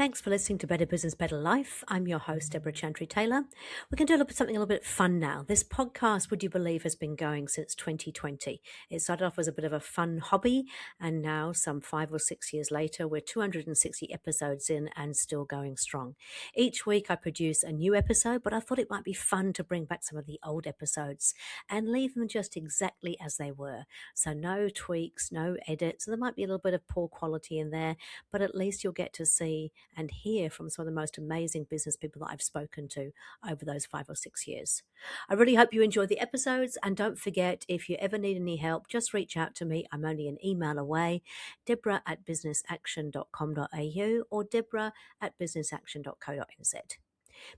Thanks for listening to Better Business, Better Life. I'm your host, Deborah Chantry-Taylor. We're going to do something a little bit fun now. This podcast, would you believe, has been going since 2020. It started off as a bit of a fun hobby, and now some 5 or 6 years later, we're 260 episodes in and still going strong. Each week I produce a new episode, but I thought it might be fun to bring back some of the old episodes and leave them just exactly as they were. So no tweaks, no edits. So there might be a little bit of poor quality in there, but at least you'll get to see and hear from some of the most amazing business people that I've spoken to over those 5 or 6 years. I really hope you enjoy the episodes, and don't forget, if you ever need any help, just reach out to me. I'm only an email away, deborah@businessaction.com.au or deborah@businessaction.co.nz.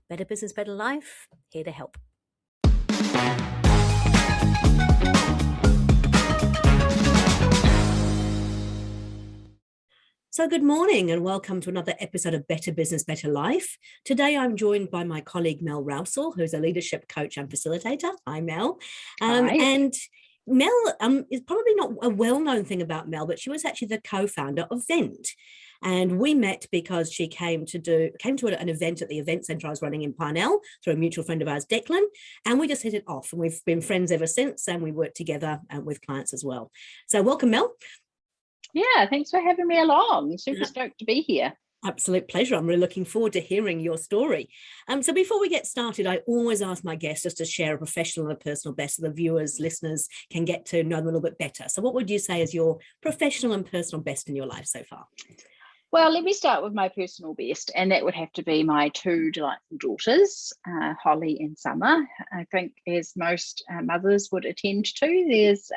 Better Business, Better Life, here to help. So good morning and welcome to another episode of Better Business, Better Life. Today I'm joined by my colleague Mel Rowsell, who's a leadership coach and facilitator. Hi, Mel. Hi. And Mel is probably not a well-known thing about Mel, but she was actually the co-founder of Vend. And we met because she came to an event at the event centre I was running in Parnell through a mutual friend of ours, Declan, and we just hit it off. And we've been friends ever since, and we work together with clients as well. So welcome, Mel. Yeah, thanks for having me along. Super stoked to be here. Absolute pleasure. I'm really looking forward to hearing your story. So before we get started, I always ask my guests just to share a professional and a personal best so the viewers, listeners can get to know them a little bit better. So what would you say is your professional and personal best in your life so far? Well, let me start with my personal best, and that would have to be my two delightful daughters, Holly and Summer. I think as most mothers would attest to, there's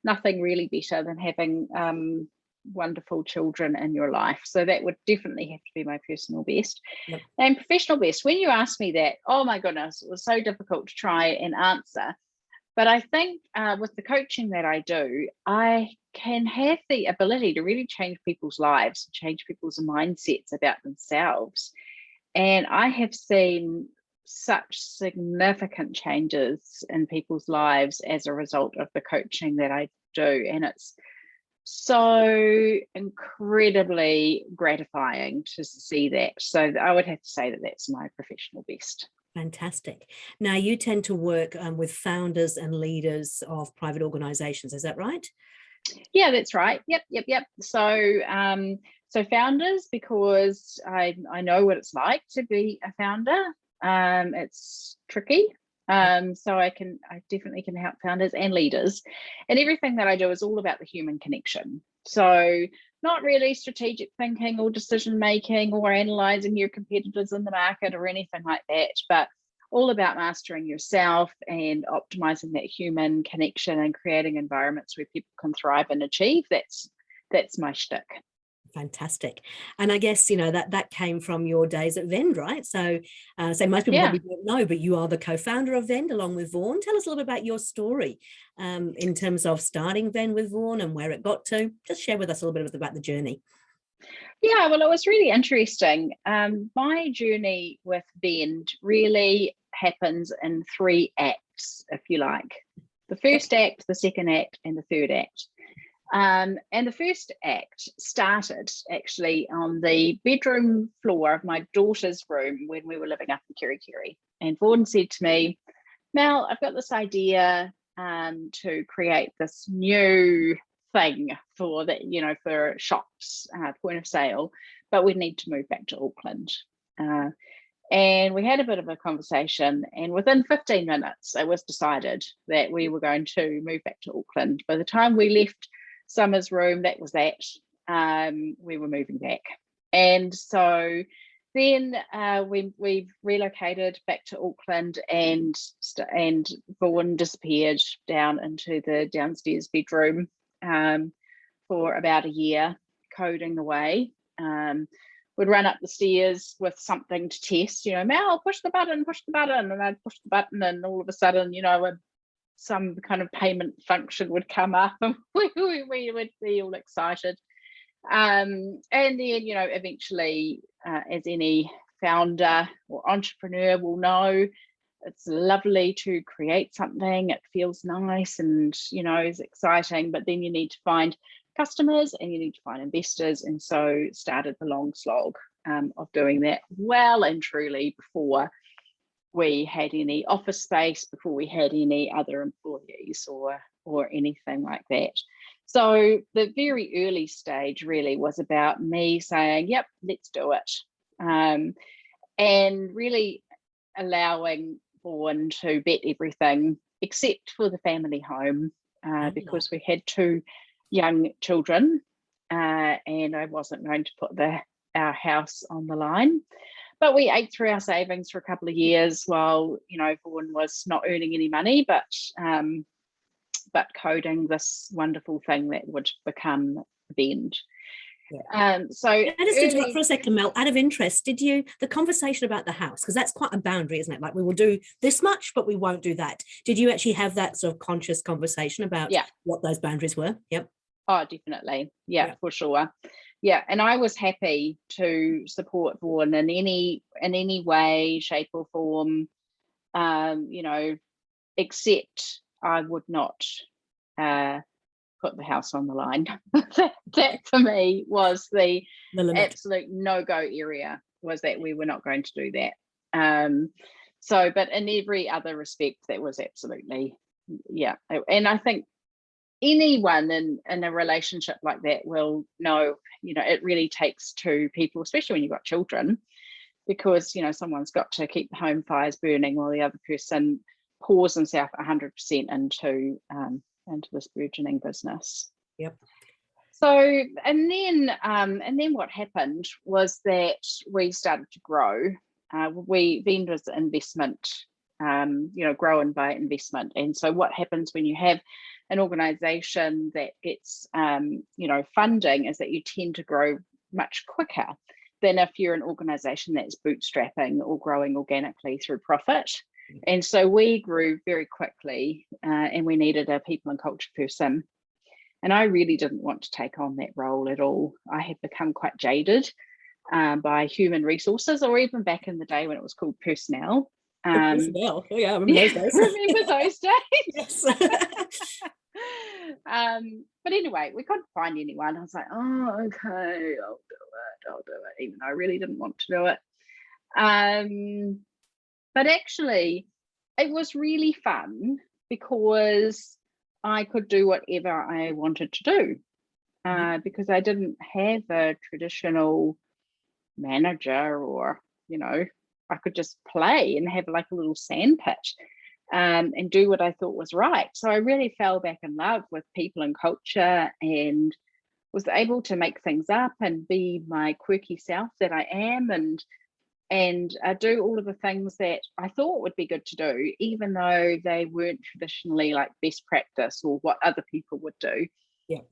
nothing really better than having wonderful children in your life. So that would definitely have to be my personal best. Yep. And professional best, when you asked me that, oh my goodness, it was so difficult to try and answer. But I think with the coaching that I do, I can have the ability to really change people's lives, change people's mindsets about themselves. And I have seen such significant changes in people's lives as a result of the coaching that I do. And it's so incredibly gratifying to see that. So I would have to say that that's my professional best. Fantastic. Now, you tend to work with founders and leaders of private organizations. Is that right? Yeah, that's right. Yep. So founders, because I know what it's like to be a founder. It's tricky. So I definitely can help founders and leaders, and everything that I do is all about the human connection. So not really strategic thinking or decision making or analyzing your competitors in the market or anything like that, but all about mastering yourself and optimizing that human connection and creating environments where people can thrive and achieve. That's my shtick. Fantastic. And I guess, that came from your days at Vend, right? So most people probably don't know, but you are the co-founder of Vend along with Vaughan. Tell us a little bit about your story in terms of starting Vend with Vaughan and where it got to. Just share with us a little bit about the journey. Yeah, well, it was really interesting. My journey with Vend really happens in 3 acts, if you like. The first act, the second act, and the third act. And the first act started actually on the bedroom floor of my daughter's room when we were living up in Kerikeri. And Vaughan said to me, Mel, I've got this idea to create this new thing for shops, point of sale, but we need to move back to Auckland. And we had a bit of a conversation, and within 15 minutes, it was decided that we were going to move back to Auckland. By the time we left Summer's room, that was that. We were moving back. And so then we've relocated back to Auckland, and Vaughan disappeared down into the downstairs bedroom for about a year, coding away. Would run up the stairs with something to test, Mel, push the button, and I'd push the button, and all of a sudden, some kind of payment function would come up, and we would be all excited. And then, eventually, as any founder or entrepreneur will know, it's lovely to create something. It feels nice and, is exciting, but then you need to find customers and you need to find investors. And so started the long slog of doing that well and truly before we had any office space, before we had any other employees or anything like that. So the very early stage really was about me saying, yep, let's do it. And really allowing Vaughan to bet everything except for the family home, because we had 2 young children, and I wasn't going to put our house on the line. But we ate through our savings for a couple of years while, Vaughan was not earning any money, but coding this wonderful thing that would become Vend. Yeah. So just interrupt for a second, Mel, out of interest, the conversation about the house, because that's quite a boundary, isn't it? Like, we will do this much, but we won't do that. Did you actually have that sort of conscious conversation about what those boundaries were? Yep. Oh, definitely. Yeah, for sure. Yeah. And I was happy to support Vaughan in any way, shape or form, except I would not put the house on the line. that for me was the absolute no-go area, was that we were not going to do that. But in every other respect, that was absolutely, and I think anyone in a relationship like that will know, it really takes 2 people, especially when you've got children, because, someone's got to keep the home fires burning while the other person pours himself 100% into this burgeoning business. Yep. So, and then what happened was that we started to grow. Vend was investment, grow and by investment. And so what happens when you have an organization that gets, funding, is that you tend to grow much quicker than if you're an organization that's bootstrapping or growing organically through profit. And so we grew very quickly, and we needed a people and culture person. And I really didn't want to take on that role at all. I had become quite jaded by human resources, or even back in the day when it was called personnel. Personnel, yeah, I remember those days. Remember those days? Yes. But anyway, we couldn't find anyone. I was like, oh, okay, I'll do it, even though I really didn't want to do it. But actually, it was really fun because I could do whatever I wanted to do, because I didn't have a traditional manager, or, I could just play and have like a little sandpit, and do what I thought was right. So I really fell back in love with people and culture, and was able to make things up and be my quirky self that I am, and do all of the things that I thought would be good to do, even though they weren't traditionally like best practice or what other people would do. Yeah.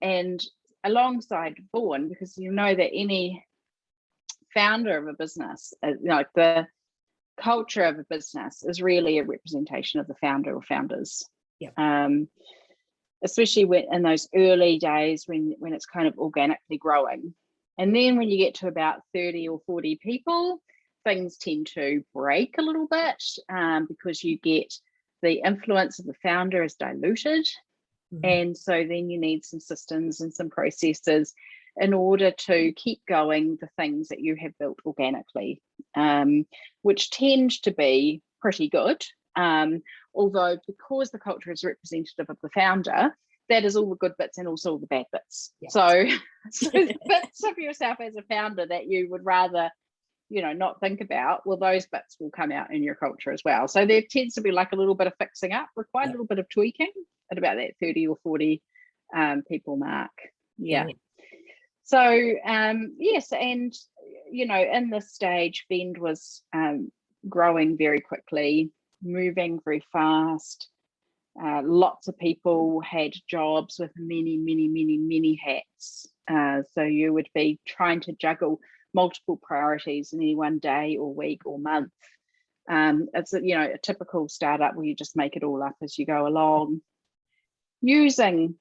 And alongside Vaughan, because that any founder of a business, the culture of a business is really a representation of the founder or founders. Yeah. Especially in those early days when it's kind of organically growing. And then when you get to about 30 or 40 people, things tend to break a little bit, because you get the influence of the founder is diluted. Mm-hmm. And so then you need some systems and some processes in order to keep going the things that you have built organically, which tend to be pretty good. Although, because the culture is representative of the founder, that is all the good bits and also all the bad bits. Yeah. So the bits of yourself as a founder that you would rather, not think about, well, those bits will come out in your culture as well. So there tends to be like a little bit of fixing up, required a little bit of tweaking at about that 30 or 40 people mark. Yeah. So, yes. And, in this stage, Vend was growing very quickly, moving very fast. Lots of people had jobs with many hats. So you would be trying to juggle multiple priorities in any one day or week or month. It's a typical startup where you just make it all up as you go along, using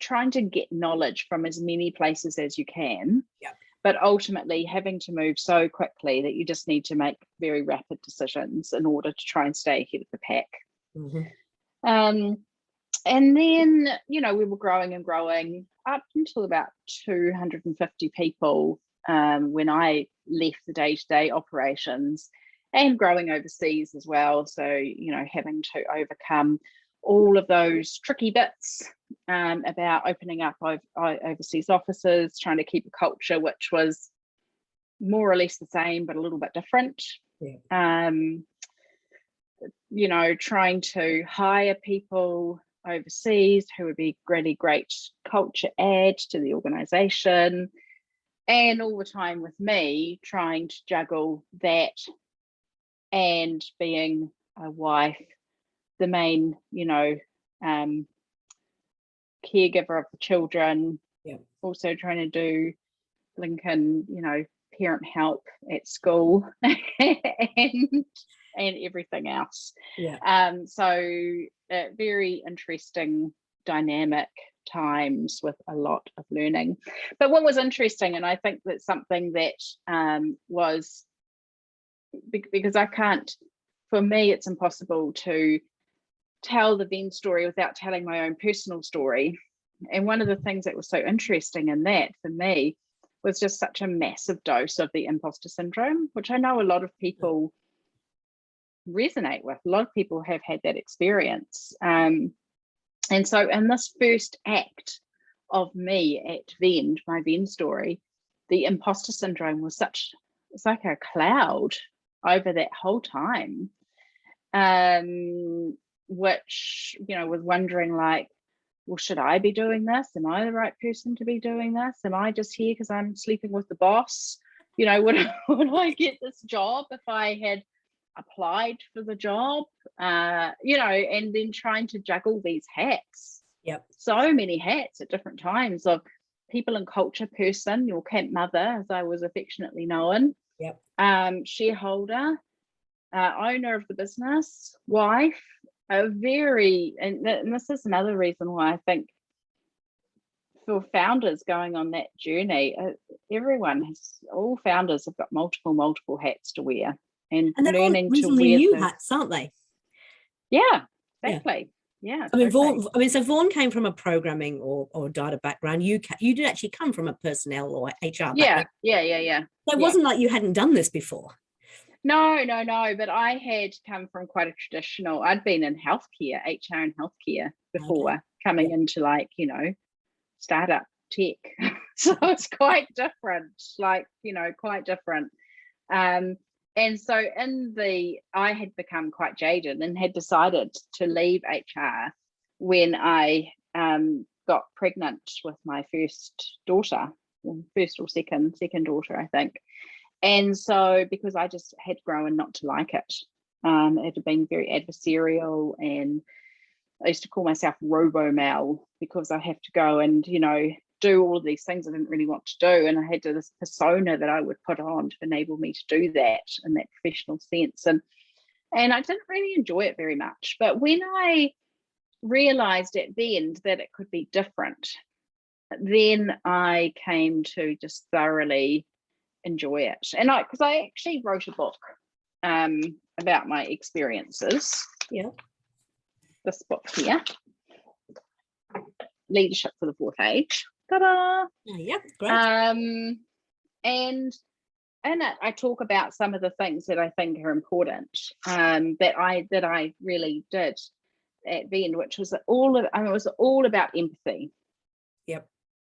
trying to get knowledge from as many places as you can. Yeah. But ultimately having to move so quickly that you just need to make very rapid decisions in order to try and stay ahead of the pack. Mm-hmm. And then, we were growing and growing up until about 250 people when I left the day-to-day operations, and growing overseas as well. So, having to overcome all of those tricky bits about opening up overseas offices, trying to keep a culture which was more or less the same, but a little bit different. Yeah. Trying to hire people overseas who would be really great culture add to the organization, and all the time with me trying to juggle that and being a wife, the main caregiver of the children, also trying to do Lincoln parent help at school and everything else. So very interesting dynamic times with a lot of learning. But what was interesting, and I think that's something that was, because for me it's impossible to tell the Vend story without telling my own personal story. And one of the things that was so interesting in that for me was just such a massive dose of the imposter syndrome, which I know a lot of people resonate with. A lot of people have had that experience. And so in this first act of me at Vend, my Vend story, the imposter syndrome was it's like a cloud over that whole time, which, was wondering like, well, should I be doing this? Am I the right person to be doing this? Am I just here because I'm sleeping with the boss? Would I get this job if I had applied for the job? And then trying to juggle these hats. So many hats at different times of people and culture person, your camp mother, as I was affectionately known, shareholder, owner of the business, wife, and this is another reason why I think for founders going on that journey, all founders have got multiple hats to wear, and they're learning all reasonably to wear new hats, aren't they? Yeah, exactly. Yeah. I mean, so Vaughan came from a programming or data background. You did actually come from a personnel or HR background. Yeah. So it wasn't like you hadn't done this before. No. But I had come from quite a traditional. I'd been in healthcare, HR and healthcare before, coming into startup tech. So it's quite different. Quite different. And so I had become quite jaded and had decided to leave HR when I got pregnant with my first daughter, first or second daughter, I think. And so because I just had grown not to like it, it had been very adversarial, and I used to call myself Robo-Mel because I have to go and, do all of these things I didn't really want to do. And I had this persona that I would put on to enable me to do that in that professional sense. And I didn't really enjoy it very much. But when I realized at Vend that it could be different, then I came to just thoroughly enjoy it. And because I actually wrote a book about my experiences. This book here, Leadership for the Fourth Age. Ta-da! Great. And in it, I talk about some of the things that I think are important that I really did at Vend, which was it was all about empathy.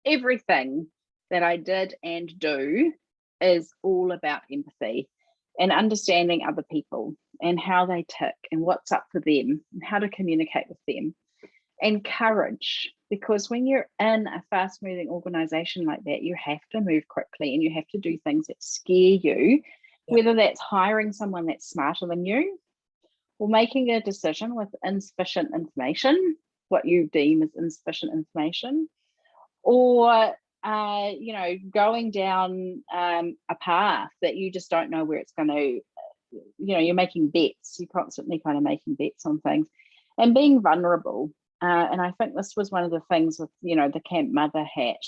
Everything that I did and do is all about empathy and understanding other people and how they tick and what's up for them and how to communicate with them. And courage, because when you're in a fast-moving organization like that, you have to move quickly and you have to do things that scare you, whether that's hiring someone that's smarter than you or making a decision with insufficient information, what you deem as insufficient information, or going down a path that you just don't know where it's going to, you're making bets, you're constantly kind of making bets on things, and being vulnerable. And I think this was one of the things with, the camp mother hat,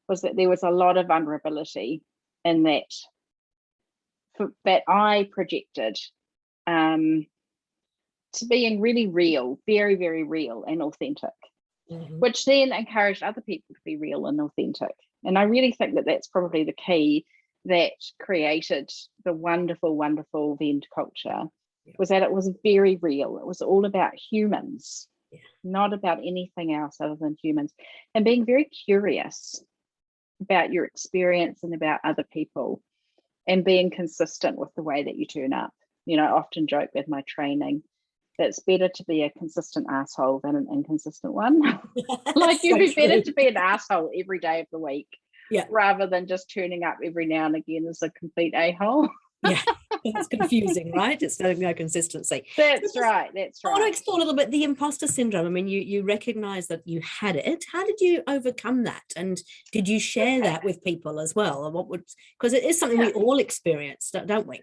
was that there was a lot of vulnerability in that I projected to being really real, very, very real and authentic. which then encouraged other people to be real and authentic. And I really think that that's probably the key that created the wonderful, wonderful Vend culture, was that it was very real. It was all about humans, not about anything else other than humans, and being very curious about your experience and about other people, and being consistent with the way that you turn up. I often joke with my training that it's better to be a consistent asshole than an inconsistent one. Like, you'd be better to be an asshole every day of the week, rather than just turning up every now and again as a complete a-hole. It's confusing, right? It's no consistency. That's right. I want to explore a little bit the imposter syndrome. I mean, you recognize that you had it. How did you overcome that? And did you share that with people as well? Or because it is something we all experience, don't we?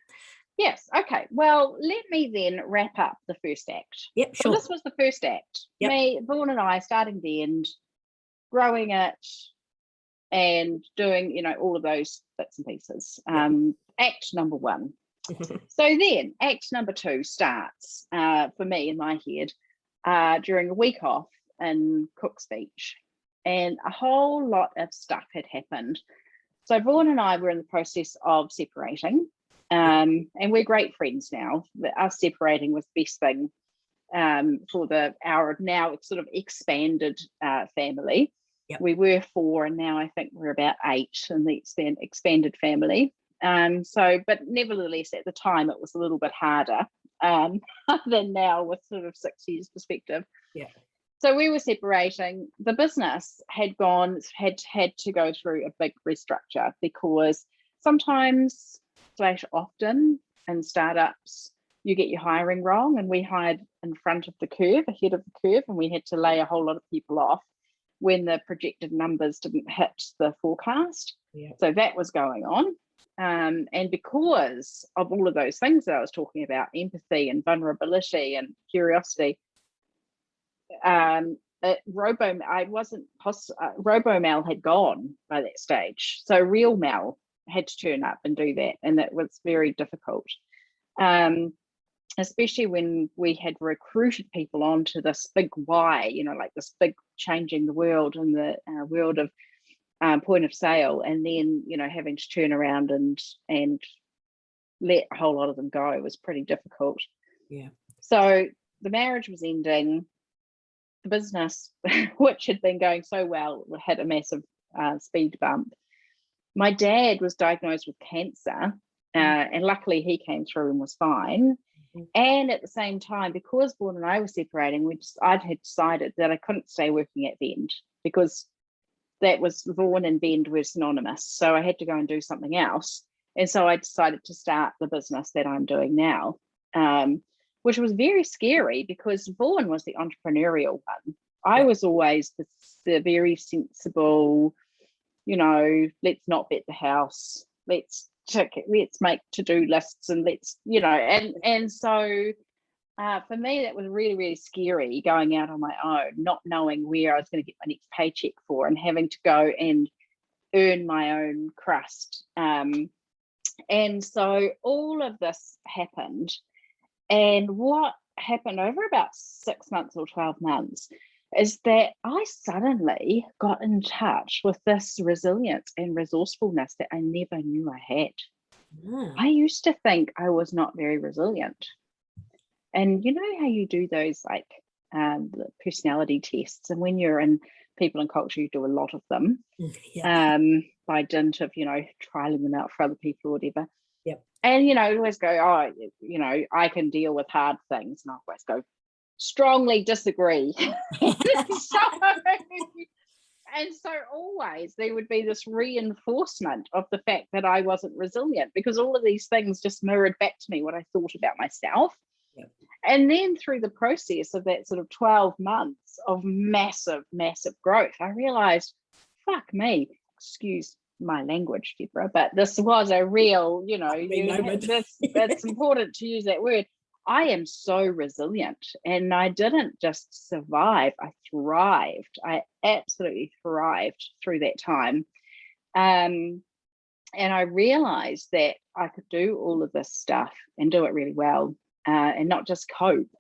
Yes. Okay. Well, let me then wrap up the first act. Yep, sure. So this was the first act. Me, Vaughan and I starting Vend, growing it, and doing, all of those bits and pieces. Act number 1. So then act number 2 starts for me in my head during a week off in Cook's Beach, and a whole lot of stuff had happened. So Vaughan and I were in the process of separating, and we're great friends now. Us separating was the best thing for our now sort of expanded family. We were 4, and now I think we're about 8 in the expanded family. But nevertheless, at the time, it was a little bit harder than now, with sort of 6 years perspective. So we were separating. The business had to go through a big restructure, because sometimes / often in startups, you get your hiring wrong, and we hired in front of the curve, ahead of the curve, and we had to lay a whole lot of people off when the projected numbers didn't hit the forecast. So that was going on. And because of all of those things that I was talking about, empathy and vulnerability and curiosity, RoboMel had gone by that stage. So real Mel had to turn up and do that, and that was very difficult. Especially when we had recruited people onto this big why, like this big changing the world and the world of point of sale, and then having to turn around and let a whole lot of them go was pretty difficult. So the marriage was ending. The business, which had been going so well, had a massive speed bump. My dad was diagnosed with cancer, and luckily he came through and was fine. And at the same time, because Vaughan and I were separating, I'd had decided that I couldn't stay working at Vend, because that was Vaughan and Vend were synonymous. So I had to go and do something else. And so I decided to start the business that I'm doing now, which was very scary, because Vaughan was the entrepreneurial one. I was always the very sensible, let's not bet the house, let's make to-do lists, and and so for me, that was really, really scary, going out on my own, not knowing where I was going to get my next paycheck for, and having to go and earn my own crust. And so all of this happened. And what happened over about 6 months or 12 months is that I suddenly got in touch with this resilience and resourcefulness that I never knew I had. I used to think I was not very resilient. And you know how you do those the personality tests, and when you're in people and culture, you do a lot of them by dint of, trialing them out for other people or whatever. And, you always go, I can deal with hard things. And I always go, strongly disagree. So always there would be this reinforcement of the fact that I wasn't resilient, because all of these things just mirrored back to me what I thought about myself. And then through the process of that sort of 12 months of massive, massive growth, I realized, fuck me, excuse my language, Deborah, but this was a real, it's important to use that word. I am so resilient, and I didn't just survive, I thrived. I absolutely thrived through that time. And I realized that I could do all of this stuff and do it really well, and not just cope,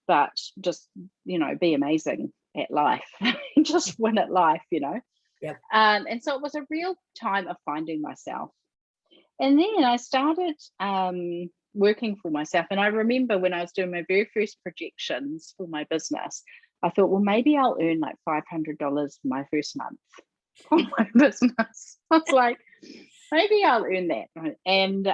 but just, be amazing. at life, just win at life, Yep. And so it was a real time of finding myself. And then I started working for myself. And I remember when I was doing my very first projections for my business, I thought, well, maybe I'll earn like $500 my first month for my business. I was like, maybe I'll earn that. And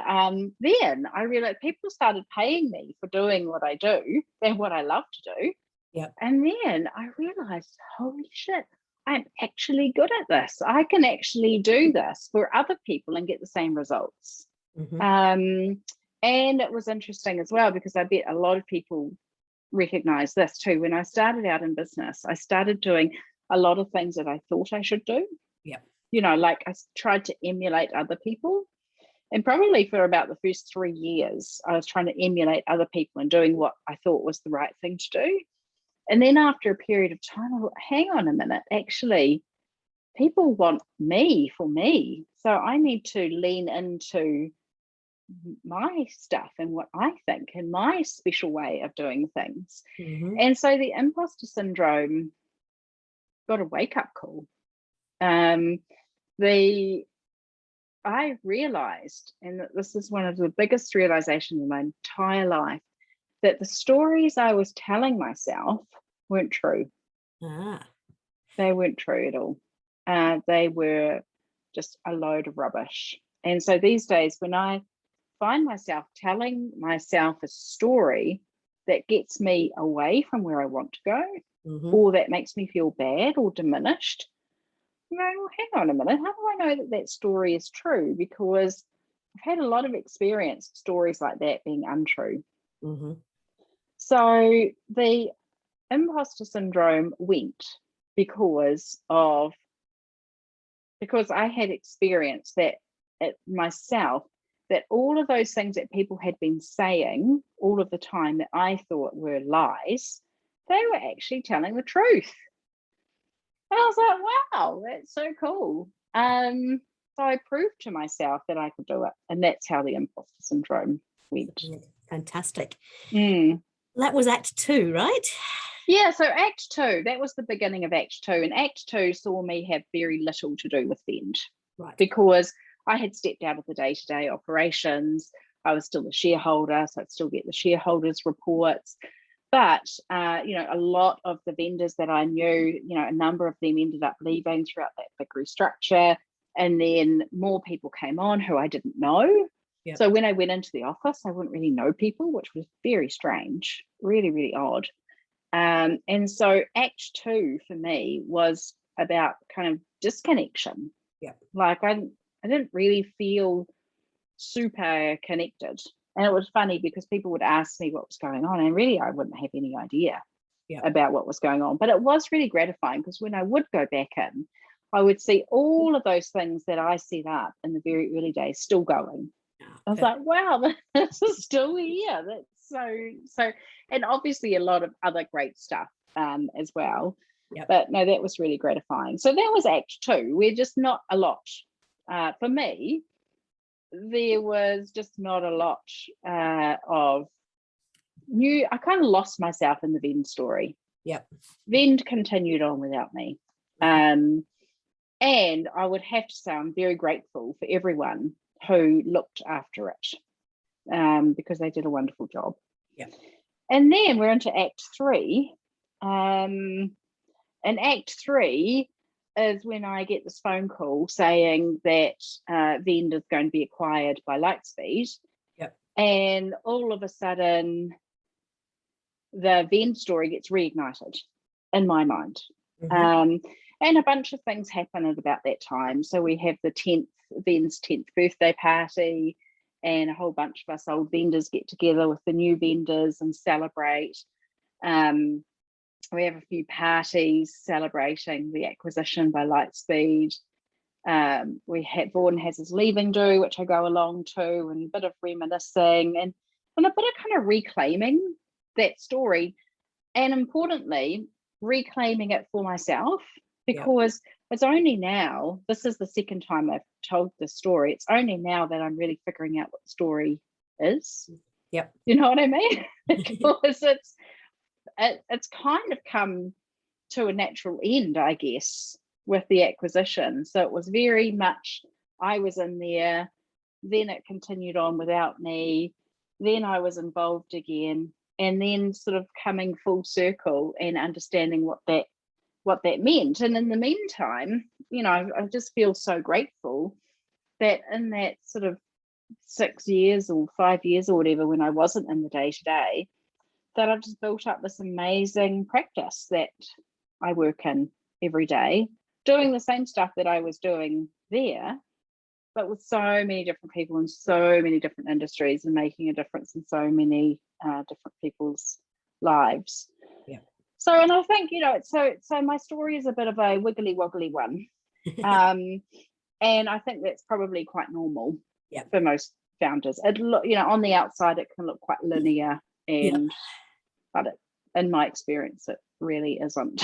then I realized people started paying me for doing what I do and what I love to do. Yep. And then I realized, holy shit, I'm actually good at this. I can actually do this for other people and get the same results. And it was interesting as well, because I bet a lot of people recognize this too. When I started out in business, I started doing a lot of things that I thought I should do. Yep. Like I tried to emulate other people. And probably for about the first 3 years, I was trying to emulate other people and doing what I thought was the right thing to do. And then after a period of time, I thought, hang on a minute, actually, people want me for me. So I need to lean into my stuff and what I think and my special way of doing things. And so the imposter syndrome got a wake-up call. I realized, and this is one of the biggest realizations in my entire life, that the stories I was telling myself weren't true. They weren't true at all. They were just a load of rubbish. And so these days, when I find myself telling myself a story that gets me away from where I want to go, or that makes me feel bad or diminished, well, hang on a minute, how do I know that that story is true? Because I've had a lot of experience stories like that being untrue. So the imposter syndrome went because I had experienced that myself, that all of those things that people had been saying all of the time that I thought were lies, they were actually telling the truth. And I was like, wow, that's so cool. So I proved to myself that I could do it. And that's how the imposter syndrome went. Fantastic. That was Act 2, right? Yeah, so Act 2, that was the beginning of Act 2. And Act 2 saw me have very little to do with Vend. Right. Because I had stepped out of the day-to-day operations. I was still a shareholder, so I'd still get the shareholders' reports. But, a lot of the vendors that I knew, a number of them ended up leaving throughout that big restructure. And then more people came on who I didn't know. Yep. So when I went into the office, I wouldn't really know people, which was very strange, really, really odd. And so Act 2 for me was about kind of disconnection. Yep. Like I didn't really feel super connected. And it was funny because people would ask me what was going on, and really I wouldn't have any idea about what was going on. But it was really gratifying because when I would go back in, I would see all of those things that I set up in the very early days still going. I was like, wow, this is still here. That's so, and obviously a lot of other great stuff as well. Yep. But no, that was really gratifying. So that was Act 2. We're just not a lot. For me, there was just not a lot of new. I kind of lost myself in the Vend story. Yep. Vend continued on without me. And I would have to say I'm very grateful for everyone who looked after it because they did a wonderful job. Yep. And then we're into Act 3. And Act 3 is when I get this phone call saying that Vend is going to be acquired by Lightspeed. Yep. And all of a sudden, the Vend story gets reignited in my mind. And a bunch of things happen at about that time. So we have Vend's 10th birthday party, and a whole bunch of us old vendors get together with the new vendors and celebrate. We have a few parties celebrating the acquisition by Lightspeed. Vaughan has his leaving do, which I go along to, and a bit of reminiscing and a bit of kind of reclaiming that story. And importantly, reclaiming it for myself, because it's only now, this is the second time I've told this story, it's only now that I'm really figuring out what the story is. Yep. You know what I mean? Because it's kind of come to a natural end, I guess, with the acquisition. So it was very much, I was in there, then it continued on without me, then I was involved again, and then sort of coming full circle and understanding what that meant. And in the meantime, I just feel so grateful that in that sort of 6 years or 5 years or whatever, when I wasn't in the day-to-day, that I've just built up this amazing practice that I work in every day, doing the same stuff that I was doing there, but with so many different people in so many different industries and making a difference in so many different people's lives. Yeah. So, and I think, so my story is a bit of a wiggly woggly one. And I think that's probably quite normal for most founders. On the outside, it can look quite linear, but in my experience, it really isn't.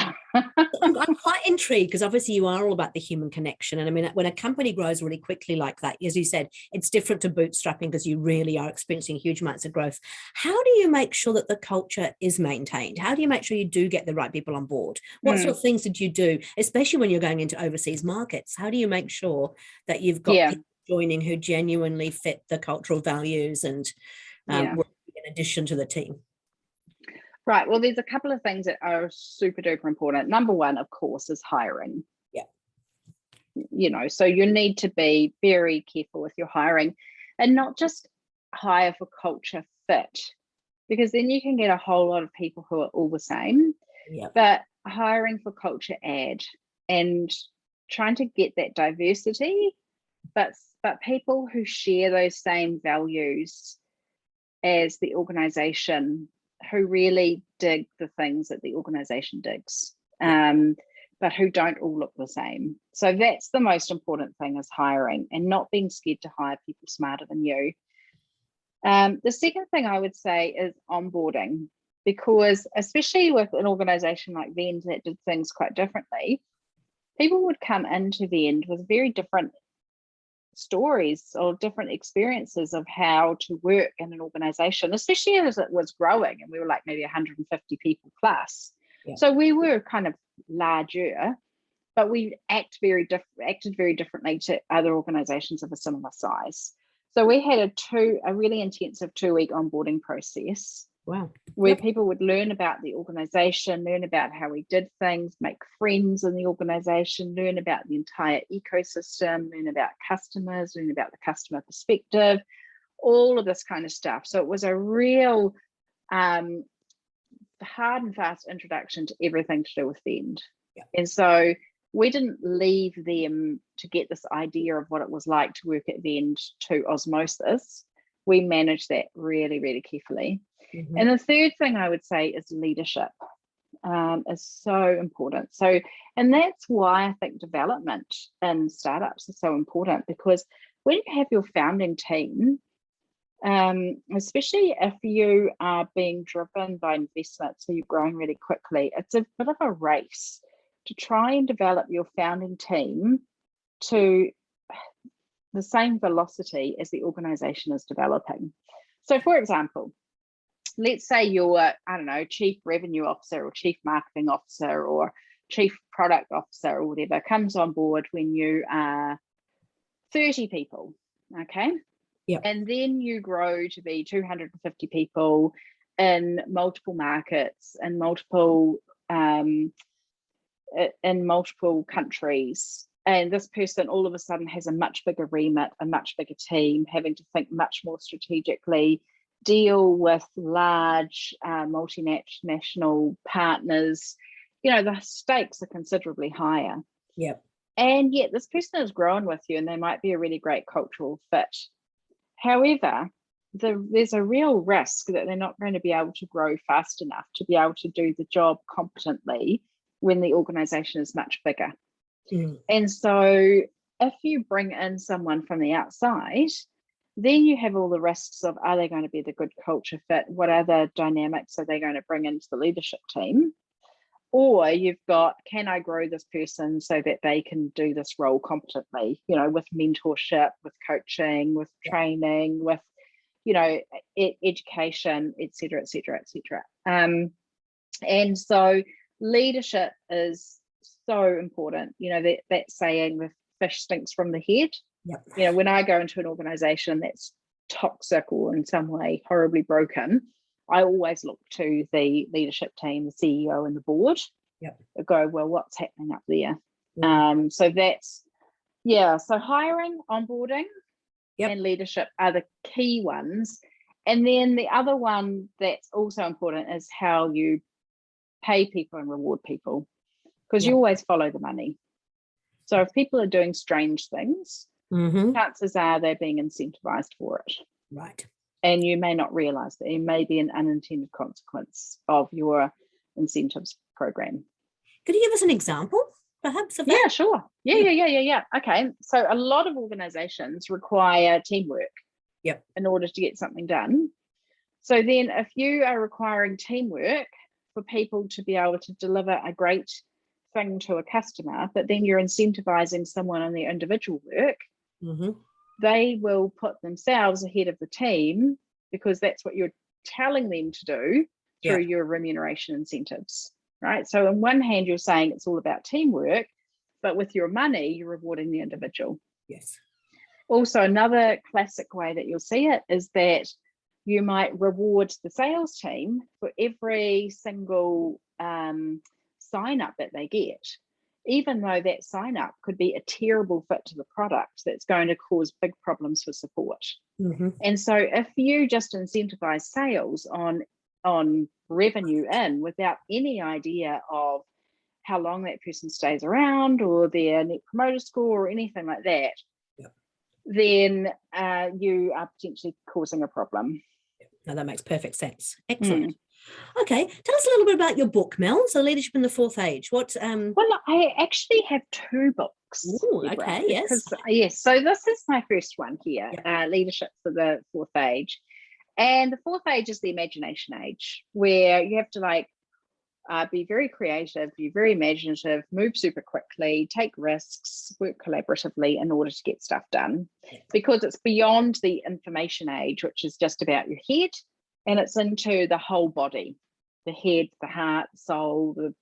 I'm quite intrigued because obviously you are all about the human connection. And I mean, when a company grows really quickly like that, as you said, it's different to bootstrapping because you really are experiencing huge amounts of growth. How do you make sure that the culture is maintained? How do you make sure you do get the right people on board? What sort of things did you do, especially when you're going into overseas markets? How do you make sure that you've got people joining who genuinely fit the cultural values and work in addition to the team? Right. Well, there's a couple of things that are super duper important. Number one, of course, is hiring. Yeah. So you need to be very careful with your hiring and not just hire for culture fit, because then you can get a whole lot of people who are all the same. Yeah. But hiring for culture add and trying to get that diversity, but people who share those same values as the organization, who really dig the things that the organization digs, but who don't all look the same. So that's the most important thing, is hiring and not being scared to hire people smarter than you. The second thing I would say is onboarding, because especially with an organization like Vend that did things quite differently, people would come into Vend with very different stories or different experiences of how to work in an organization, especially as it was growing and we were like maybe 150 people plus. So we were kind of larger, but we acted very differently to other organizations of a similar size. So we had a really intensive 2-week onboarding process. Wow. Where people would learn about the organization, learn about how we did things, make friends in the organization, learn about the entire ecosystem, learn about customers, learn about the customer perspective, all of this kind of stuff. So it was a real hard and fast introduction to everything to do with Vend. And so we didn't leave them to get this idea of what it was like to work at Vend to osmosis. We managed that really, really carefully. And the third thing I would say is leadership is so important. So, and that's why I think development in startups is so important, because when you have your founding team, especially if you are being driven by investment, so you're growing really quickly, it's a bit of a race to try and develop your founding team to the same velocity as the organization is developing. So for example, let's say you're, I don't know, chief revenue officer or chief marketing officer or chief product officer or whatever comes on board when you are 30 people, okay? And then you grow to be 250 people in multiple markets and multiple countries. And this person all of a sudden has a much bigger remit, a much bigger team, having to think much more strategically, deal with large multinational partners. The stakes are considerably higher. And yet this person has grown with you and they might be a really great cultural fit. However, there's a real risk that they're not going to be able to grow fast enough to be able to do the job competently when the organization is much bigger. And so if you bring in someone from the outside, then you have all the risks of, are they going to be the good culture fit? What other dynamics are they going to bring into the leadership team? Or you've got, can I grow this person so that they can do this role competently, with mentorship, with coaching, with training, with, education, et cetera, et cetera, et cetera. And so leadership is so important. That saying, the fish stinks from the head. Yep. When I go into an organization that's toxic or in some way horribly broken, I always look to the leadership team, the CEO and the board. Yep. Go, well, what's happening up there? Mm. So hiring, onboarding, Yep. and leadership are the key ones. And then the other one that's also important is how you pay people and reward people, because you always follow the money. So if people are doing strange things, chances are they're being incentivized for it. Right. And you may not realize that it may be an unintended consequence of your incentives program. Could you give us an example, perhaps, of that? Yeah, sure. Yeah. Okay. So a lot of organizations require teamwork in order to get something done. So then if you are requiring teamwork for people to be able to deliver a great thing to a customer, but then you're incentivizing someone on their individual work, they will put themselves ahead of the team because that's what you're telling them to do through your remuneration incentives, right? So on one hand, you're saying it's all about teamwork, but with your money, you're rewarding the individual. Yes. Also, another classic way that you'll see it is that you might reward the sales team for every single sign up that they get, even though that sign up could be a terrible fit to the product that's going to cause big problems for support. And so if you just incentivize sales on revenue in without any idea of how long that person stays around or their net promoter score or anything like that, then you are potentially causing a problem. Now that makes perfect sense. Excellent. Okay, tell us a little bit about your book, Mel. So, Leadership in the Fourth Age. Well, I actually have 2 books. Ooh, okay, yes. Yes. So this is my first one here, Leadership for the Fourth Age. And the fourth age is the imagination age, where you have to be very creative, be very imaginative, move super quickly, take risks, work collaboratively in order to get stuff done, because it's beyond the information age, which is just about your head, and it's into the whole body, the head, the heart, the soul,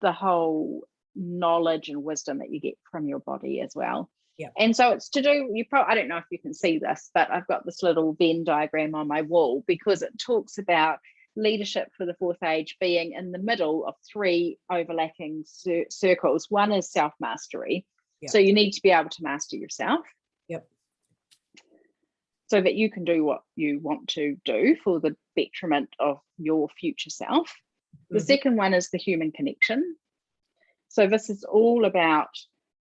the whole knowledge and wisdom that you get from your body as well. And so it's to do, I don't know if you can see this, but I've got this little Venn diagram on my wall because it talks about leadership for the fourth age being in the middle of 3 overlapping circles. One is self-mastery. So you need to be able to master yourself. So that you can do what you want to do for the betterment of your future self. The second one is the human connection. So this is all about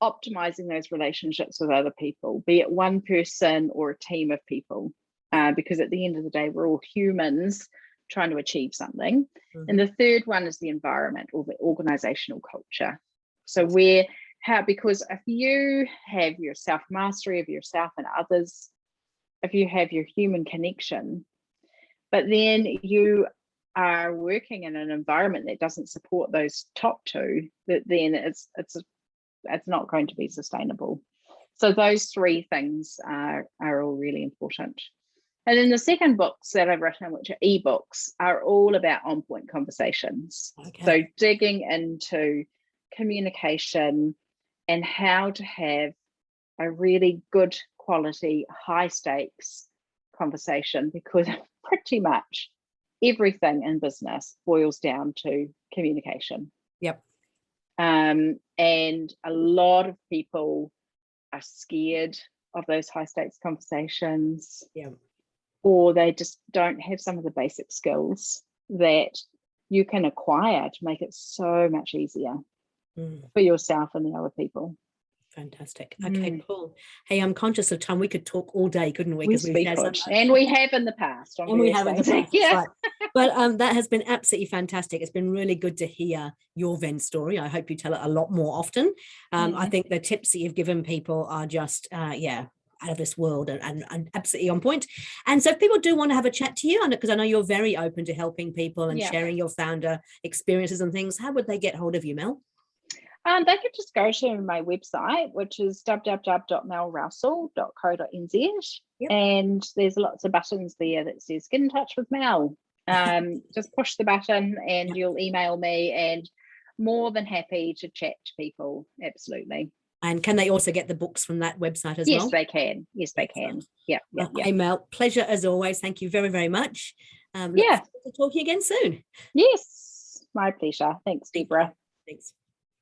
optimizing those relationships with other people, be it one person or a team of people, because at the end of the day, we're all humans trying to achieve something. And the third one is the environment or the organizational culture. So because if you have your self-mastery of yourself and others, if you have your human connection, but then you are working in an environment that doesn't support those top 2, then it's not going to be sustainable. So those 3 things are all really important. And then the second books that I've written, which are ebooks, are all about on-point conversations. So digging into communication and how to have a really good quality, high stakes conversation, because pretty much everything in business boils down to communication. And a lot of people are scared of those high stakes conversations, or they just don't have some of the basic skills that you can acquire to make it so much easier for yourself and the other people. Fantastic. Okay, cool. Hey, I'm conscious of time. We could talk all day, couldn't we? We could, and we have in the past. And we have in the past. Right. But that has been absolutely fantastic. It's been really good to hear your Vend story. I hope you tell it a lot more often. I think the tips that you've given people are just, out of this world and absolutely on point. And so if people do want to have a chat to you, because I know you're very open to helping people and sharing your founder experiences and things, how would they get hold of you, Mel? They could just go to my website, which is www.melrowsell.co.nz, and there's lots of buttons there that says get in touch with Mel. Just push the button and Yep. you'll email me, and more than happy to chat to people. Absolutely. And can they also get the books from that website as Yes, well? they can. Yes, they Excellent. can. Yeah, yeah, Well, yeah. hey, Mel, pleasure as always. Thank you very, very much. Look Yeah. forward to talking again soon. Yes, my pleasure. Thanks, Deborah. Thanks.